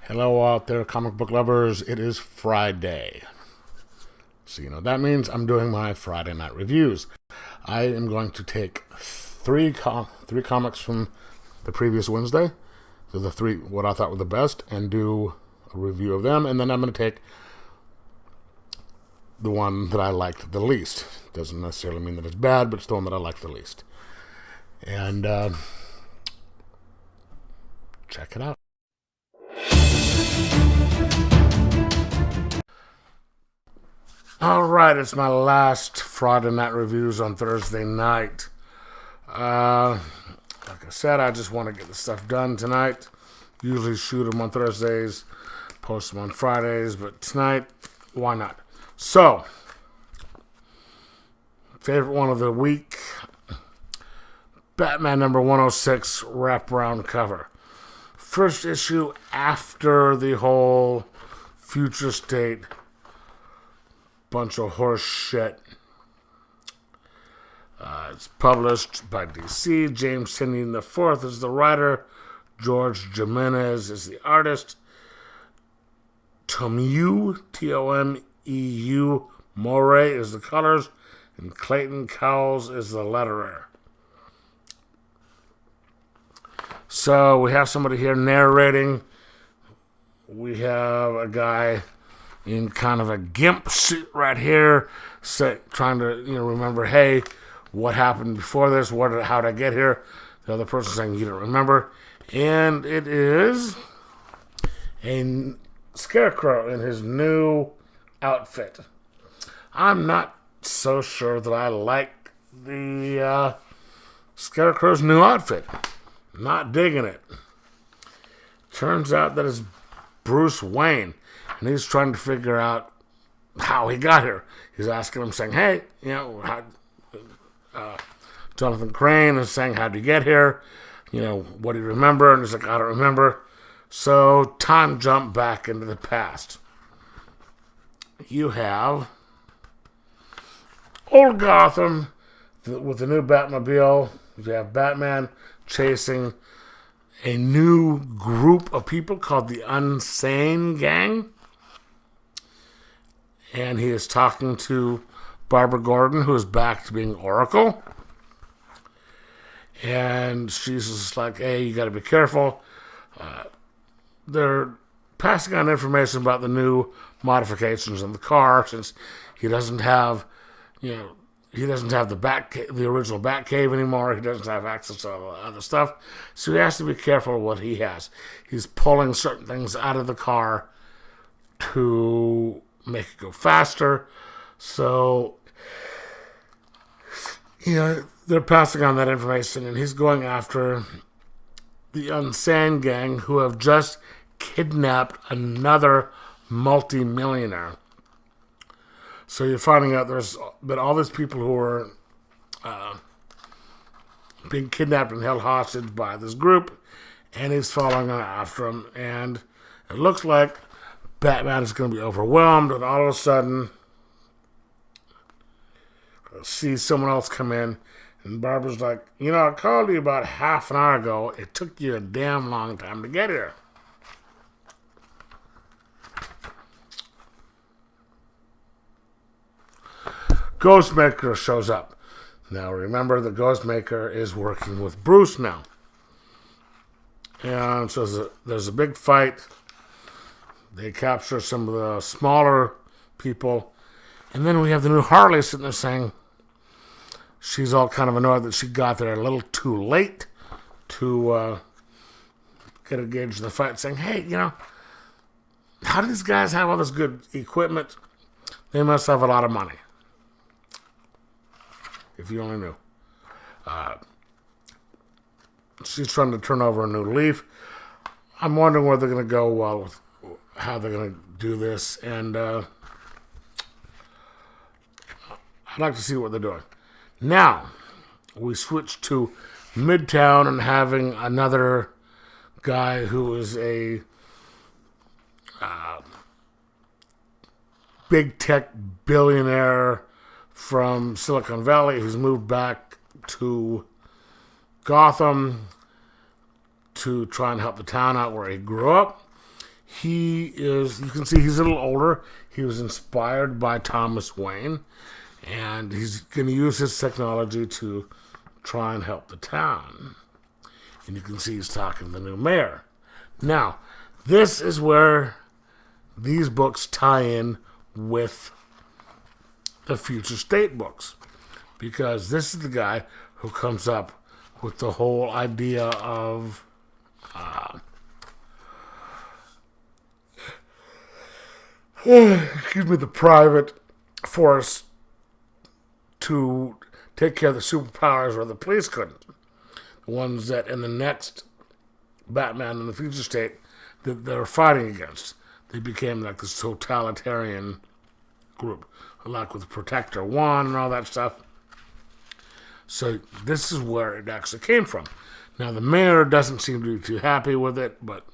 Hello out there, comic book lovers. It is Friday. So you know that means I'm doing my Friday night reviews. I am going to take three comics from the previous Wednesday, so the three what I thought were the best, and do a review of them. And then I'm going to take the one that I liked the least. Doesn't necessarily mean that it's bad, but it's the one that I liked the least. And check it out. Alright, it's my last Friday night reviews on Thursday night. Like I said, I just want to get the stuff done tonight. Usually shoot them on Thursdays, post them on Fridays, but tonight, why not? So, favorite one of the week, Batman number 106 wraparound cover. First issue after the whole future state bunch of horse shit. It's published by DC. James Tynion IV is the writer. George Jimenez is the artist. Tomeu, Tomeu More is the colors. And Clayton Cowles is the letterer. So we have somebody here narrating. We have a guy in kind of a gimp suit right here, trying to remember, hey, what happened before this? How did I get here? The other person saying you don't remember, and it is a Scarecrow in his new outfit. I'm not so sure that I like the Scarecrow's new outfit. Not digging it. Turns out that it's Bruce Wayne. And he's trying to figure out how he got here. He's asking him, saying, hey, Jonathan Crane is saying, how'd you get here? What do you remember? And he's like, I don't remember. So, time jump back into the past. You have old Gotham with the new Batmobile. You have Batman chasing a new group of people called the Unsane Gang. And he is talking to Barbara Gordon, who is back to being Oracle. And she's just like, hey, you got to be careful. They're passing on information about the new modifications in the car, since he doesn't have, the original Batcave anymore. He doesn't have access to all the other stuff. So he has to be careful of what he has. He's pulling certain things out of the car to make it go faster. So, they're passing on that information, and he's going after the Unsane Gang, who have just kidnapped another multi-millionaire. So you're finding out there's been all these people who are being kidnapped and held hostage by this group, and he's following after them, and it looks like Batman is going to be overwhelmed, and all of a sudden sees someone else come in, and Barbara's like, I called you about half an hour ago. It took you a damn long time to get here. Ghostmaker shows up. Now remember, the Ghostmaker is working with Bruce now. And so there's a big fight. They capture some of the smaller people. And then we have the new Harley sitting there saying she's all kind of annoyed that she got there a little too late to get engaged in the fight, saying, hey, how do these guys have all this good equipment? They must have a lot of money. If you only knew. She's trying to turn over a new leaf. I'm wondering where they're going to go with how they're going to do this, and I'd like to see what they're doing. Now, we switch to Midtown and having another guy who is a big tech billionaire from Silicon Valley who's moved back to Gotham to try and help the town out where he grew up. you can see he's a little older. He was inspired by Thomas Wayne, and he's going to use his technology to try and help the town. And you can see he's talking to the new mayor. Now, this is where these books tie in with the future state books, because this is the guy who comes up with the whole idea of the private force to take care of the superpowers where the police couldn't. The ones that in the next Batman in the future state that they're fighting against. They became like this totalitarian group, like with Protector 1 and all that stuff. So this is where it actually came from. Now the mayor doesn't seem to be too happy with it, but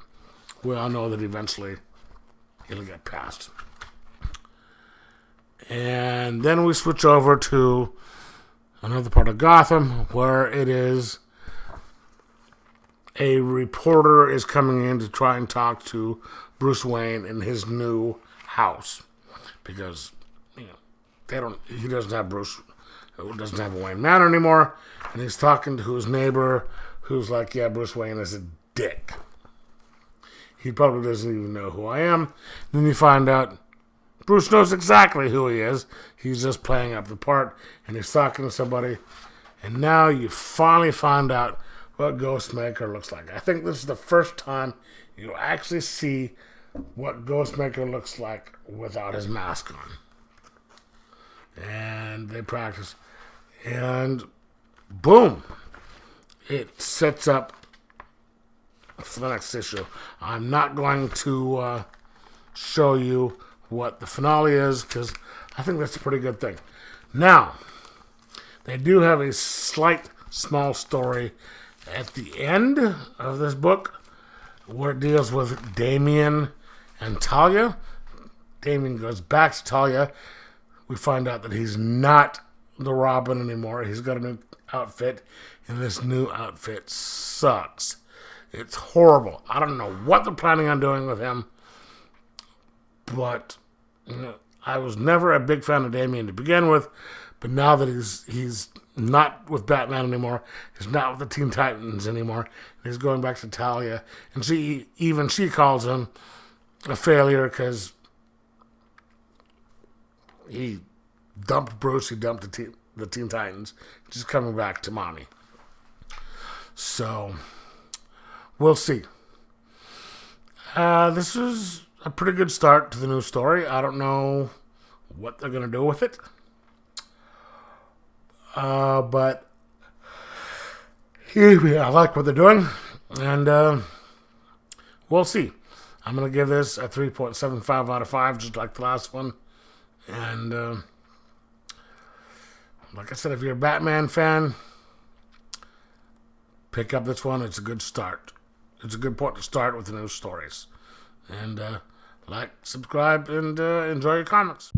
we all know that eventually it'll get passed. And then we switch over to another part of Gotham where it is a reporter is coming in to try and talk to Bruce Wayne in his new house, because he doesn't have a Wayne Manor anymore, and he's talking to his neighbor who's like, yeah, Bruce Wayne is a dick. He probably doesn't even know who I am. Then you find out Bruce knows exactly who he is. He's just playing up the part, and he's talking to somebody, and now you finally find out what Ghostmaker looks like. I think this is the first time you actually see what Ghostmaker looks like without his mask on. And they practice. And boom! It sets up for the next issue. I'm not going to show you what the finale is, because I think that's a pretty good thing. Now, they do have a slight, small story at the end of this book where it deals with Damian and Talia. Damian goes back to Talia. We find out that he's not the Robin anymore. He's got a new outfit, and this new outfit sucks. It's horrible. I don't know what they're planning on doing with him, but I was never a big fan of Damian to begin with, but now that he's not with Batman anymore, he's not with the Teen Titans anymore, he's going back to Talia, and she calls him a failure because he dumped Bruce, he dumped the Teen Titans, just coming back to mommy. So we'll see. This is a pretty good start to the new story. I don't know what they're going to do with it. But I like what they're doing. And we'll see. I'm going to give this a 3.75 out of 5, just like the last one. And like I said, if you're a Batman fan, pick up this one. It's a good start. It's a good point to start with the new stories. And like, subscribe, and enjoy your comics.